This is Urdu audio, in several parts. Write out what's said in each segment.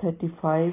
35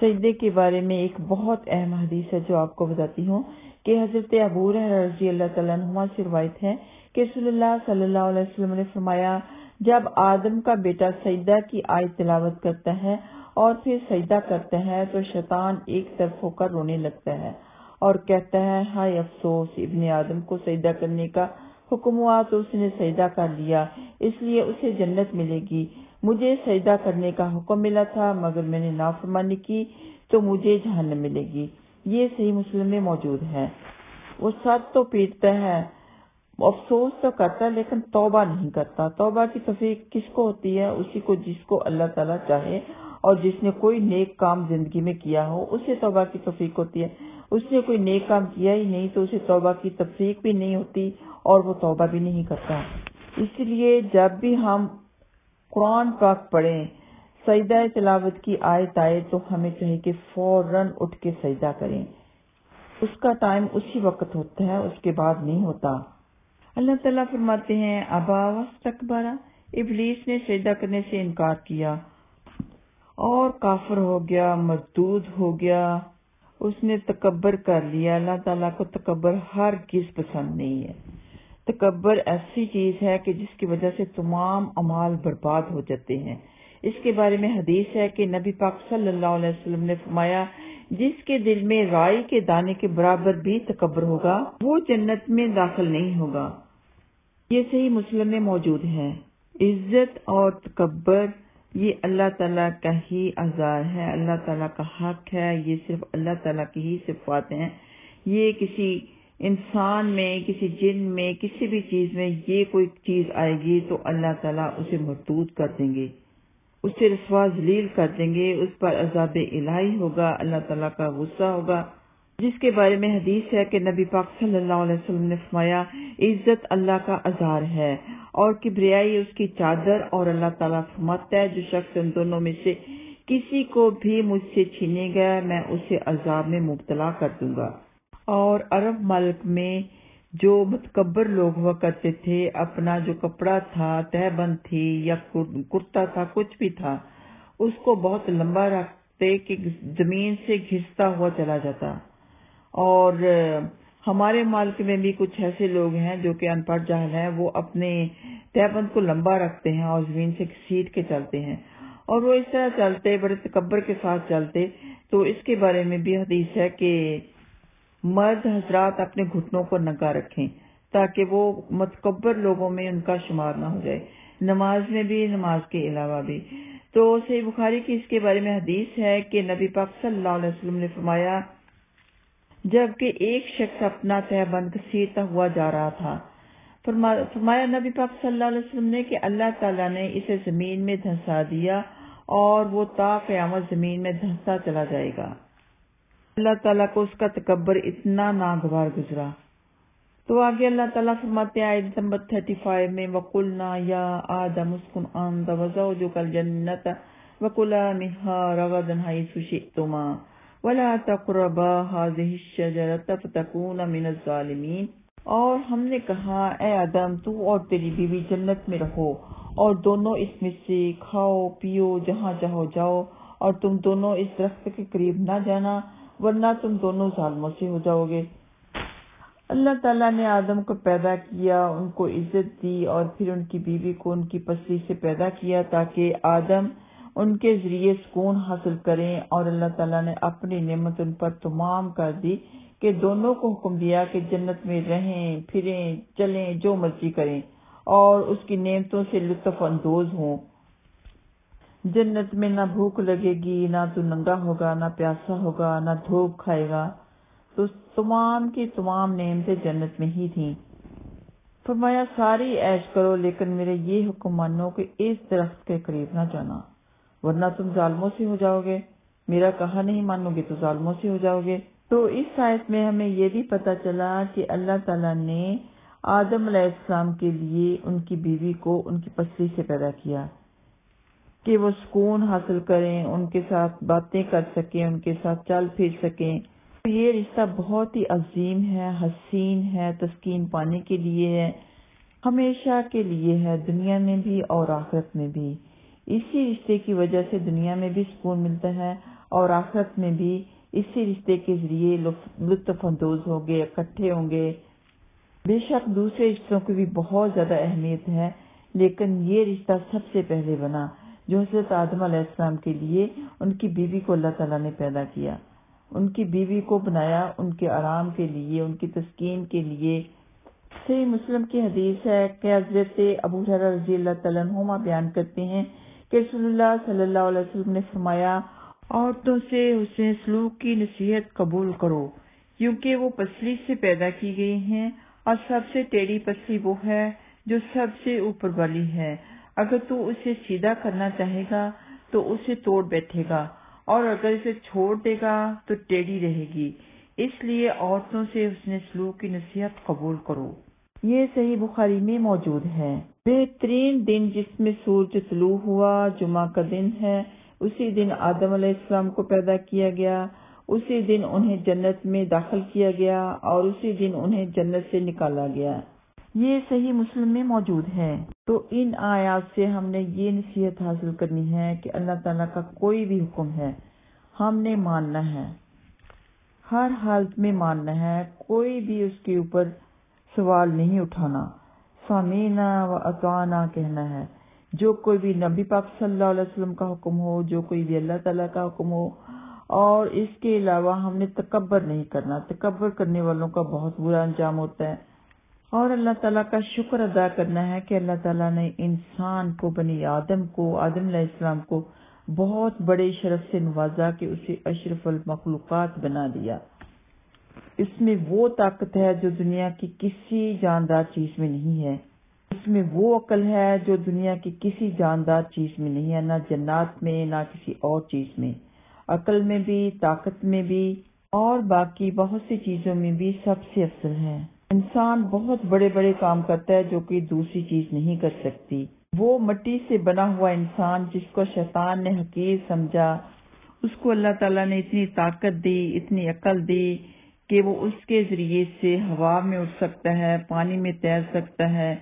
سجدے کے بارے میں ایک بہت اہم حدیث ہے جو آپ کو بتاتی ہوں کہ حضرت ابو ہریرہ رضی اللہ تعالیٰ عنہ سے روایت ہے کہ رسول اللہ صلی اللہ علیہ وسلم نے فرمایا، جب آدم کا بیٹا سجدہ کی آیت تلاوت کرتا ہے اور پھر سجدہ کرتا ہے تو شیطان ایک طرف ہو کر رونے لگتا ہے اور کہتا ہے، ہائے افسوس، ابن آدم کو سجدہ کرنے کا حکم ہوا تو اس نے سجدہ کر لیا، اس لیے اسے جنت ملے گی۔ مجھے سجدہ کرنے کا حکم ملا تھا مگر میں نے نافرمانی کی تو مجھے جہنم ملے گی۔ یہ صحیح مسلم میں موجود ہے۔ وہ سچ تو پیٹتا ہے، افسوس تو کرتا ہے لیکن توبہ نہیں کرتا۔ توبہ کی توفیق کس کو ہوتی ہے؟ اسی کو جس کو اللہ تعالیٰ چاہے، اور جس نے کوئی نیک کام زندگی میں کیا ہو اسے توبہ کی توفیق ہوتی ہے۔ اس نے کوئی نیک کام کیا ہی نہیں تو اسے توبہ کی توفیق بھی نہیں ہوتی اور وہ توبہ بھی نہیں کرتا۔ اس لیے جب بھی ہم قرآن پاک پڑھیں، سجدہ تلاوت کی آیت آئے تو ہمیں چاہیے کہ فوراً اٹھ کے سجدہ کریں۔ اس کا ٹائم اسی وقت ہوتا ہے، اس کے بعد نہیں ہوتا۔ اللہ تعالیٰ فرماتے ہیں، ابا واستکبر، ابلیس نے سجدہ کرنے سے انکار کیا اور کافر ہو گیا، مردود ہو گیا، اس نے تکبر کر لیا۔ اللہ تعالیٰ کو تکبر ہرگز پسند نہیں ہے۔ تکبر ایسی چیز ہے کہ جس کی وجہ سے تمام اعمال برباد ہو جاتے ہیں۔ اس کے بارے میں حدیث ہے کہ نبی پاک صلی اللہ علیہ وسلم نے فرمایا، جس کے دل میں رائی کے دانے کے برابر بھی تکبر ہوگا وہ جنت میں داخل نہیں ہوگا۔ یہ صحیح مسلم میں موجود ہے۔ عزت اور تکبر یہ اللہ تعالیٰ کا ہی عذار ہے، اللہ تعالیٰ کا حق ہے، یہ صرف اللہ تعالیٰ کی ہی صفات ہیں۔ یہ کسی انسان میں، کسی جن میں، کسی بھی چیز میں یہ کوئی چیز آئے گی تو اللہ تعالیٰ اسے مردود کر دیں گے، اسے رسوا ذلیل کر دیں گے، اس پر عذاب الہی ہوگا، اللہ تعالیٰ کا غصہ ہوگا، جس کے بارے میں حدیث ہے کہ نبی پاک صلی اللہ علیہ وسلم نے فرمایا، عزت اللہ کا عذار ہے اور کبریائی اس کی چادر، اور اللہ تعالیٰ فرماتا ہے، جو شخص ان دونوں میں سے کسی کو بھی مجھ سے چھینے گا میں اسے عذاب میں مبتلا کر دوں گا۔ اور عرب ملک میں جو متکبر لوگ ہوا کرتے تھے، اپنا جو کپڑا تھا، تہبند تھی یا کرتا تھا، کچھ بھی تھا، اس کو بہت لمبا رکھتے کہ زمین سے گھستا ہوا چلا جاتا۔ اور ہمارے ملک میں بھی کچھ ایسے لوگ ہیں جو کہ ان پڑھ جاہل ہیں، وہ اپنے تہبند کو لمبا رکھتے ہیں اور زمین سے گھسیٹ کے چلتے ہیں، اور وہ اس طرح چلتے، بڑے تکبر کے ساتھ چلتے۔ تو اس کے بارے میں بھی حدیث ہے کہ مرد حضرات اپنے گھٹنوں کو ننگا رکھیں تاکہ وہ متکبر لوگوں میں ان کا شمار نہ ہو جائے، نماز میں بھی، نماز کے علاوہ بھی۔ تو صحیح بخاری کی اس کے بارے میں حدیث ہے کہ نبی پاک صلی اللہ علیہ وسلم نے فرمایا، جبکہ ایک شخص اپنا تہبند گھسیٹتا ہوا جا رہا تھا، فرمایا نبی پاک صلی اللہ علیہ وسلم نے کہ اللہ تعالیٰ نے اسے زمین میں دھنسا دیا اور وہ تا قیامت زمین میں دھنستا چلا جائے گا۔ اللہ تعالیٰ کو اس کا تکبر اتنا ناگوار گزرا۔ تو آگے اللہ تعالیٰ فرماتے ہیں آیت نمبر 35 میں، وَقُلْنَا يَا آدَمُ اسْكُنْ أَنْتَ وَزَوْجُكَ الْجَنَّةَ وَكُلَا مِنْهَا رَغَدًا حَيْثُ شِئْتُمَا وَلَا تَقْرَبَا هَٰذِهِ الشَّجَرَةَ فَتَكُونَا مِنَ الظَّالِمِينَ۔ اور ہم نے کہا، اے آدم، تو اور تیری بیوی جنت میں رہو اور دونوں اس میں سے کھاؤ پیو، جہاں چاہو جاؤ، اور تم دونوں اس درخت کے قریب نہ جانا ورنہ تم دونوں ظالموں سے ہو جاؤ گے۔ اللہ تعالیٰ نے آدم کو پیدا کیا، ان کو عزت دی اور پھر ان کی بیوی کو ان کی پسلی سے پیدا کیا تاکہ آدم ان کے ذریعے سکون حاصل کریں، اور اللہ تعالیٰ نے اپنی نعمت ان پر تمام کر دی کہ دونوں کو حکم دیا کہ جنت میں رہیں، پھریں، چلیں، جو مرضی کریں اور اس کی نعمتوں سے لطف اندوز ہوں۔ جنت میں نہ بھوک لگے گی، نہ تو ننگا ہوگا، نہ پیاسا ہوگا، نہ دھوپ کھائے گا۔ تو تمام کی تمام نعمتیں جنت میں ہی تھیں۔ فرمایا ساری عیش کرو لیکن میرے یہ حکم مانو کہ اس درخت کے قریب نہ جانا ورنہ تم ظالموں سے ہو جاؤ گے، میرا کہا نہیں مانو گے تو ظالموں سے ہو جاؤ گے۔ تو اس آیت میں ہمیں یہ بھی پتہ چلا کہ اللہ تعالیٰ نے آدم علیہ السلام کے لیے ان کی بیوی کو ان کی پسلی سے پیدا کیا کہ وہ سکون حاصل کریں، ان کے ساتھ باتیں کر سکیں، ان کے ساتھ چل پھر سکیں۔ یہ رشتہ بہت ہی عظیم ہے، حسین ہے، تسکین پانے کے لیے ہے، ہمیشہ کے لیے ہے، دنیا میں بھی اور آخرت میں بھی۔ اسی رشتے کی وجہ سے دنیا میں بھی سکون ملتا ہے اور آخرت میں بھی اسی رشتے کے ذریعے لطف اندوز ہوں گے، اکٹھے ہوں گے۔ بے شک دوسرے رشتوں کی بھی بہت زیادہ اہمیت ہے، لیکن یہ رشتہ سب سے پہلے بنا جو حضرت آدم علیہ السلام کے لیے ان کی بیوی کو اللہ تعالیٰ نے پیدا کیا، ان کی بیوی کو بنایا ان کے آرام کے لیے، ان کی تسکین کے لیے۔ صحیح مسلم کی حدیث ہے کہ حضرت ابو ہریرہ رضی اللہ تعالیٰ عنہما بیان کرتے ہیں کہ رسول اللہ صلی اللہ علیہ وسلم نے فرمایا، عورتوں سے حسن سلوک کی نصیحت قبول کرو، کیونکہ وہ پسلی سے پیدا کی گئی ہیں اور سب سے ٹیڑھی پسلی وہ ہے جو سب سے اوپر والی ہے۔ اگر تو اسے سیدھا کرنا چاہے گا تو اسے توڑ بیٹھے گا، اور اگر اسے چھوڑ دے گا تو ٹیڑھی رہے گی۔ اس لیے عورتوں سے حسن سلوک کی نصیحت قبول کرو۔ یہ صحیح بخاری میں موجود ہے۔ بہترین دن جس میں سورج طلوع ہوا جمعہ کا دن ہے، اسی دن آدم علیہ السلام کو پیدا کیا گیا، اسی دن انہیں جنت میں داخل کیا گیا اور اسی دن انہیں جنت سے نکالا گیا۔ یہ صحیح مسلم میں موجود ہے۔ تو ان آیات سے ہم نے یہ نصیحت حاصل کرنی ہے کہ اللہ تعالیٰ کا کوئی بھی حکم ہے ہم نے ماننا ہے، ہر حالت میں ماننا ہے، کوئی بھی اس کے اوپر سوال نہیں اٹھانا، سمیعنا و اطعنا کہنا ہے۔ جو کوئی بھی نبی پاک صلی اللہ علیہ وسلم کا حکم ہو، جو کوئی بھی اللہ تعالیٰ کا حکم ہو، اور اس کے علاوہ ہم نے تکبر نہیں کرنا۔ تکبر کرنے والوں کا بہت برا انجام ہوتا ہے۔ اور اللہ تعالیٰ کا شکر ادا کرنا ہے کہ اللہ تعالیٰ نے انسان کو، بنی آدم کو، آدم علیہ السلام کو بہت بڑے شرف سے نوازا کہ اسے اشرف المخلوقات بنا دیا۔ اس میں وہ طاقت ہے جو دنیا کی کسی جاندار چیز میں نہیں ہے، اس میں وہ عقل ہے جو دنیا کی کسی جاندار چیز میں نہیں ہے، نہ جنات میں نہ کسی اور چیز میں، عقل میں بھی، طاقت میں بھی، اور باقی بہت سی چیزوں میں بھی سب سے افضل ہے۔ انسان بہت بڑے بڑے کام کرتا ہے جو کہ دوسری چیز نہیں کر سکتی۔ وہ مٹی سے بنا ہوا انسان جس کو شیطان نے حقیر سمجھا، اس کو اللہ تعالیٰ نے اتنی طاقت دی، اتنی عقل دی کہ وہ اس کے ذریعے سے ہوا میں اڑ سکتا ہے، پانی میں تیر سکتا ہے،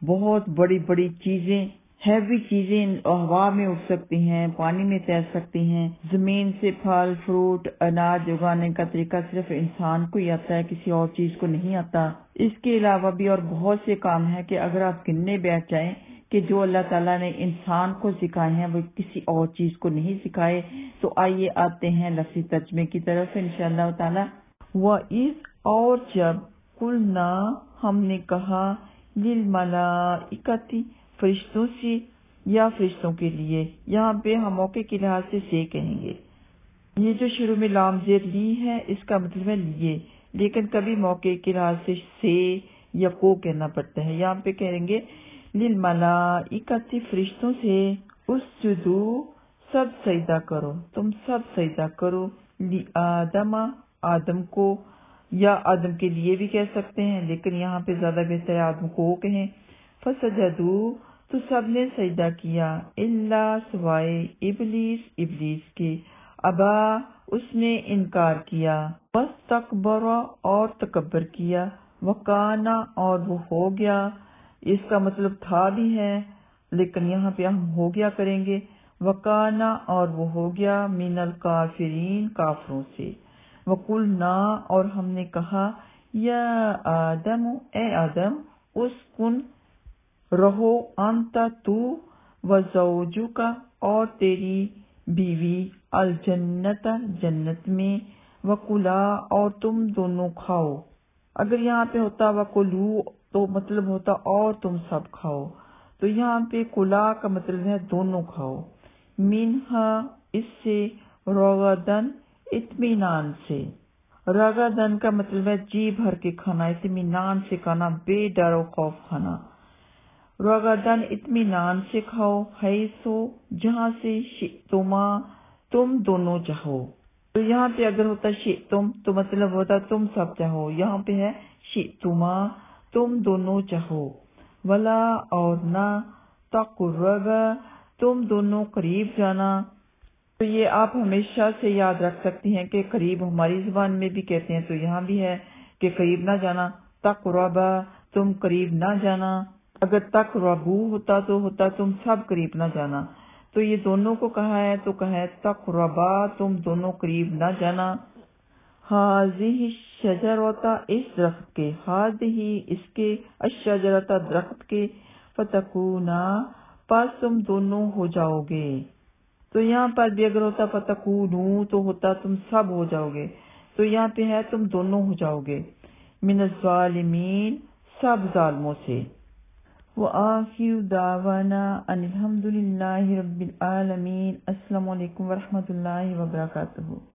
بہت بڑی بڑی چیزیں، ہیوی چیزیں ہوا میں اڑ سکتی ہیں، پانی میں تیر سکتی ہیں۔ زمین سے پھل فروٹ اناج اگانے کا طریقہ صرف انسان کو ہی آتا ہے، کسی اور چیز کو نہیں آتا۔ اس کے علاوہ بھی اور بہت سے کام ہیں کہ اگر آپ گننے بیٹھ جائیں کہ جو اللہ تعالیٰ نے انسان کو سکھائے ہیں وہ کسی اور چیز کو نہیں سکھائے۔ تو آئیے آتے ہیں لفظی ترجمے کی طرف انشاءاللہ تعالیٰ۔ وَإِذْ اور جب قُلْنَا ہم نے کہا لِلْمَلَائِكَةِ فرشتوں سے یا فرشتوں کے لیے، یہاں پہ ہم موقع کے لحاظ سے کہیں گے۔ یہ جو شروع میں لام زیر لی ہے اس کا مطلب ہے لیے، لیکن کبھی موقع کے لحاظ سے یا کو کہنا پڑتا ہے۔ یہاں پہ کہیں گے للملائکۃ فرشتوں سے، اسجدو سب سجدہ کرو، تم سب سجدہ کرو، لآدم آدم کو، یا آدم کے لیے بھی کہہ سکتے ہیں لیکن یہاں پہ زیادہ بہتر ہے آدم کو کہیں۔ فسجدو تو سب نے سجدہ کیا، الا سوائے ابلیس، ابلیس کے، ابا اس نے انکار کیا، واستکبر اور تکبر کیا، وکانا اور وہ ہو گیا، اس کا مطلب تھا بھی ہے لیکن یہاں پہ ہم ہو گیا کریں گے، وکانا اور وہ ہو گیا، من الکافرین کافروں سے۔ وقلنا اور ہم نے کہا، یا آدم اے آدم، اسکن رہو، انت تو، وزوجک اور تیری بیوی، الجنت جنت میں، وکلا اور تم دونوں کھاؤ۔ اگر یہاں پہ ہوتا وکلو تو مطلب ہوتا اور تم سب کھاؤ، تو یہاں پہ کلا کا مطلب ہے دونوں کھاؤ، منہا اس سے، رغدن اطمینان سے، رغدن کا مطلب ہے جی بھر کے کھانا، اطمینان سے کھانا، بے ڈر و خوف کھانا، رغدن اطمینان سے کھاؤ، حیثو جہاں سے، شئتما تم دونوں چاہو۔ تو یہاں پہ اگر ہوتا شئتم تو مطلب ہوتا تم سب چاہو، یہاں پہ ہے شئتما تم دونوں چاہو، ولا اور نہ، تقربا تم دونوں قریب جانا۔ تو یہ آپ ہمیشہ سے یاد رکھ سکتی ہیں کہ قریب ہماری زبان میں بھی کہتے ہیں تو یہاں بھی ہے کہ قریب نہ جانا، تقربا تم قریب نہ جانا، اگر تقربو ہوتا تو ہوتا تم سب قریب نہ جانا، تو یہ دونوں کو کہا ہے تو کہا ہے تقربا، تم دونوں قریب نہ جانا، ہاذہ شجرتا، اس درخت کے، ہاذہ اس کے، الشجرتا درخت کے، فتکونا پس تم دونوں ہو جاؤ گے۔ تو یہاں پر بھی اگر ہوتا فتکونو تو ہوتا تم سب ہو جاؤ گے، تو یہاں پہ ہے تم دونوں ہو جاؤ گے، من الظالمین سب ظالموں سے۔ وآخر دعوانا ان الحمد للہ رب العالمین۔ السلام علیکم ورحمۃ اللہ وبرکاتہ۔